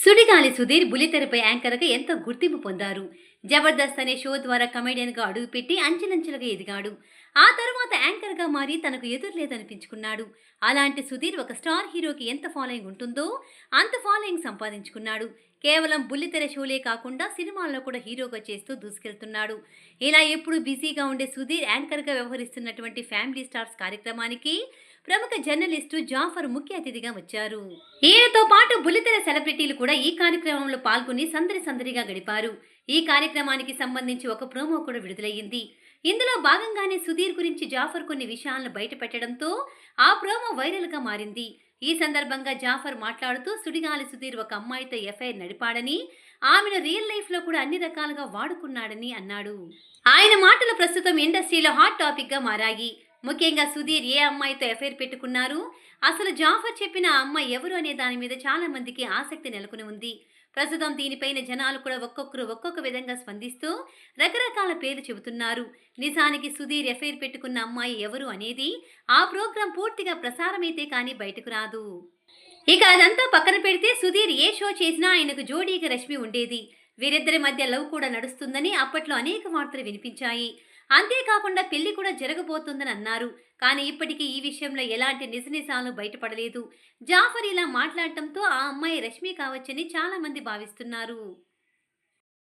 సుడిగాలి సుధీర్ బుల్లితెరపై యాంకర్గా ఎంతో గుర్తింపు పొందారు. జబర్దస్త్ అనే షో ద్వారా కమెడియన్గా అడుగుపెట్టి అంచెలంచెలుగా ఎదిగాడు. ఆ తర్వాత యాంకర్గా మారి తనకు ఎదురులేదనిపించుకున్నాడు. అలాంటి సుధీర్ ఒక స్టార్ హీరోకి ఎంత ఫాలోయింగ్ ఉంటుందో అంత ఫాలోయింగ్ సంపాదించుకున్నాడు. కేవలం బుల్లితెర షోలే కాకుండా సినిమాల్లో కూడా హీరోగా చేస్తూ దూసుకెళ్తున్నాడు. ఇలా ఎప్పుడు బిజీగా ఉండే సుధీర్ యాంకర్గా వ్యవహరిస్తున్నటువంటి ఫ్యామిలీ స్టార్స్ కార్యక్రమానికి ప్రముఖ జర్నలిస్టు జాఫర్ ముఖ్య అతిథిగా వచ్చారు. ఈయనతో పాటు బుల్లితెర సెలబ్రిటీలు కూడా ఈ కార్యక్రమంలో పాల్గొని సందడిగా గడిపారు. ఈ కార్యక్రమానికి సంబంధించి ఒక ప్రోమో కూడా విడుదలయ్యింది. ఇందులో భాగంగానే సుధీర్ గురించి జాఫర్ కొన్ని విషయాలను బయటపెట్టడంతో ఆ ప్రోమో వైరల్ గా మారింది. ఈ సందర్భంగా జాఫర్ మాట్లాడుతూ సుడిగాలి సుధీర్ ఒక అమ్మాయితో ఎఫ్ఐఆర్ నడిపాడని, ఆమెను రియల్ లైఫ్ లో కూడా అన్ని రకాలుగా వాడుకున్నాడని అన్నాడు. ఆయన మాటలు ప్రస్తుతం ఇండస్ట్రీలో హాట్ టాపిక్ గా మారాయి. ముఖ్యంగా సుధీర్ ఏ అమ్మాయితో ఎఫ్ఐఆర్ పెట్టుకున్నారు, అసలు జాఫర్ చెప్పిన ఆ అమ్మాయి ఎవరు అనే దాని మీద చాలా మందికి ఆసక్తి నెలకొని ఉంది. ప్రస్తుతం దీనిపైన జనాలు కూడా ఒక్కొక్కరు ఒక్కొక్క విధంగా స్పందిస్తూ రకరకాల పేర్లు చెబుతున్నారు. నిజానికి సుధీర్ ఎఫ్ఐఆర్ పెట్టుకున్న అమ్మాయి ఎవరు అనేది ఆ ప్రోగ్రాం పూర్తిగా ప్రసారమైతే కానీ బయటకు రాదు. ఇక అదంతా పక్కన పెడితే సుధీర్ ఏ షో చేసినా ఆయనకు జోడీగా రష్మి ఉండేది. వీరిద్దరి మధ్య లవ్ కూడా నడుస్తుందని అప్పట్లో అనేక వార్తలు వినిపించాయి. అంతేకాకుండా పెళ్లి కూడా జరగబోతుందని అన్నారు. కానీ ఇప్పటికీ ఈ విషయంలో ఎలాంటి నిజనిజాలు బయటపడలేదు. జాఫర్ ఇలా మాట్లాడటంతో ఆ అమ్మాయి రష్మి కావచ్చని చాలా మంది భావిస్తున్నారు.